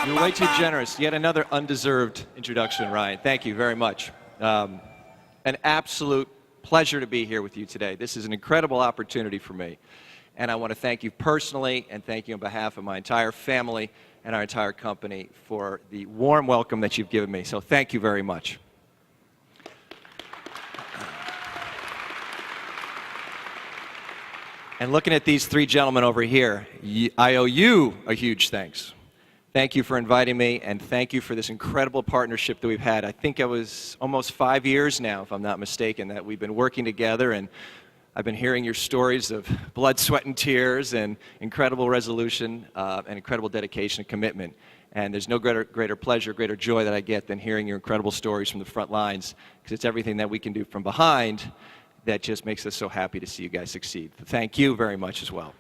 You're way too generous. Yet another undeserved introduction, Ryan. Thank you very much. An absolute pleasure to be here with you today. This is an incredible opportunity for me. And I want to thank you personally and thank you on behalf of my entire family and our entire company for the warm welcome that you've given me. So thank you very much. And looking at these three gentlemen over here, I owe you a huge thanks. Thank you for inviting me, and thank you for this incredible partnership that we've had. I think it was almost 5 years now, if I'm not mistaken, that we've been working together, and I've been hearing your stories of blood, sweat, and tears, and incredible resolution, and incredible dedication and commitment. And there's no greater pleasure, greater joy that I get than hearing your incredible stories from the front lines, because it's everything that we can do from behind that just makes us so happy to see you guys succeed. Thank you very much as well.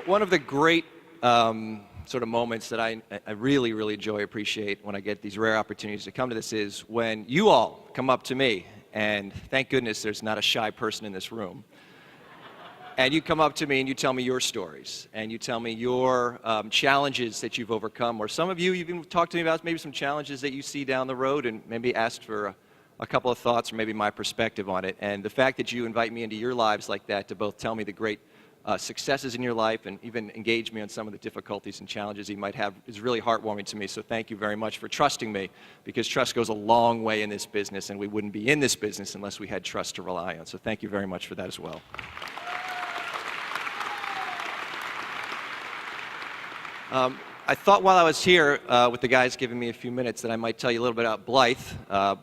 One of the great sort of moments that I really, really enjoy, appreciate when I get these rare opportunities to come to this is when you all come up to me, and thank goodness there's not a shy person in this room, and you come up to me and you tell me your stories, and you tell me your challenges that you've overcome, or some of you even talked to me about maybe some challenges that you see down the road and maybe asked for a couple of thoughts or maybe my perspective on it. And the fact that you invite me into your lives like that to both tell me the great successes in your life and even engage me on some of the difficulties and challenges you might have is really heartwarming to me. So thank you very much for trusting me, because trust goes a long way in this business, and we wouldn't be in this business unless we had trust to rely on. So thank you very much for that as well. I thought while I was here with the guys giving me a few minutes that I might tell you a little bit about Blyth.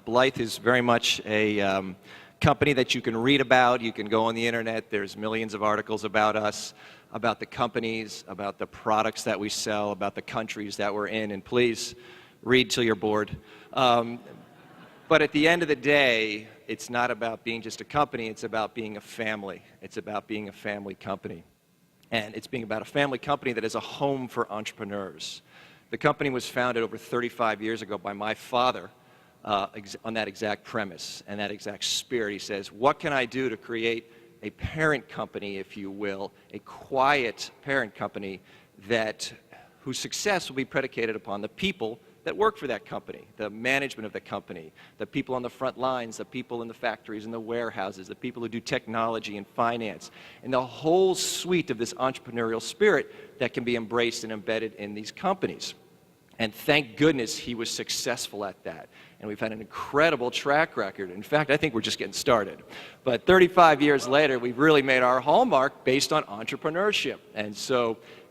Blyth is very much a company that you can read about. You can go on the internet. There's millions of articles about us, about the companies, about the products that we sell, about the countries that we're in. And please read till you're bored. But at the end of the day, it's not about being just a company. It's about being a family. It's about being a family company. And it's being about a family company that is a home for entrepreneurs. The company was founded over 35 years ago by my father, on that exact premise and that exact spirit. He says, what can I do to create a parent company, if you will, a quiet parent company whose success will be predicated upon the people that work for that company, the management of the company, the people on the front lines, the people in the factories and the warehouses, the people who do technology and finance, and the whole suite of this entrepreneurial spirit that can be embraced and embedded in these companies. And thank goodness he was successful at that. And we've had an incredible track record. In fact, I think we're just getting started. But 35 years later, we've really made our hallmark based on entrepreneurship. And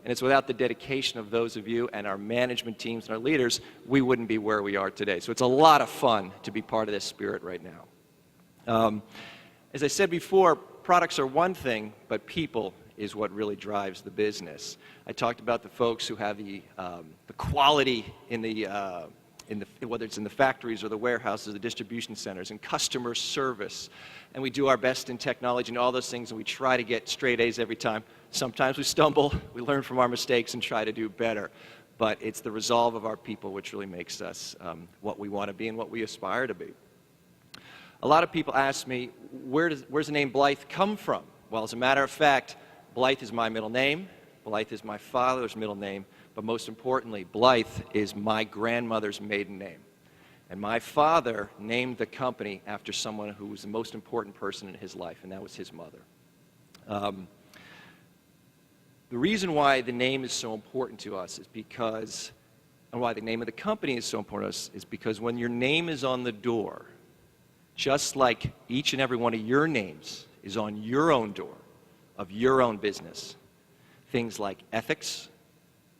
it's without the dedication of those of you and our management teams and our leaders, we wouldn't be where we are today. So it's a lot of fun to be part of this spirit right now. As I said before, products are one thing, but people is what really drives the business. I talked about the folks who have the quality in whether it's in the factories or the warehouses, the distribution centers, and customer service. And we do our best in technology and all those things, and we try to get straight A's every time. Sometimes we stumble, we learn from our mistakes and try to do better. But it's the resolve of our people which really makes us what we want to be and what we aspire to be. A lot of people ask me, where's the name Blyth come from? Well, as a matter of fact, Blyth is my middle name, Blyth is my father's middle name, but most importantly, Blyth is my grandmother's maiden name. And my father named the company after someone who was the most important person in his life, and that was his mother. The reason why the name is so important to us is because, and why the name of the company is so important to us, is because when your name is on the door, just like each and every one of your names is on your own door of your own business, things like ethics,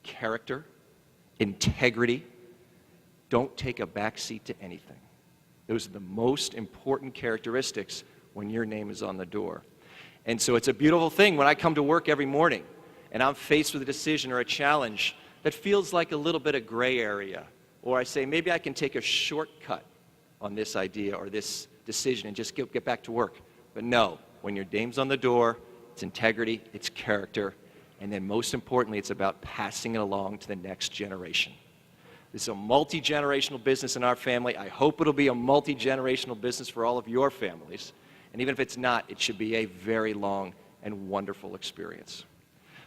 character, integrity, don't take a backseat to anything. Those are the most important characteristics when your name is on the door. And so it's a beautiful thing when I come to work every morning and I'm faced with a decision or a challenge that feels like a little bit of gray area, or I say maybe I can take a shortcut on this idea or this decision and just get back to work. But no, when your name's on the door, it's integrity, it's character, and then most importantly, it's about passing it along to the next generation. This is a multi-generational business in our family. I hope it'll be a multi-generational business for all of your families. And even if it's not, it should be a very long and wonderful experience.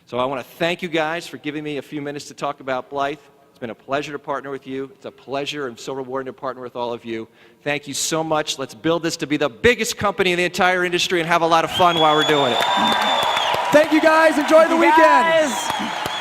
So I want to thank you guys for giving me a few minutes to talk about Blyth. It's been a pleasure to partner with you. It's a pleasure and so rewarding to partner with all of you. Thank you so much. Let's build this to be the biggest company in the entire industry and have a lot of fun while we're doing it. Thank you guys. Enjoy the weekend.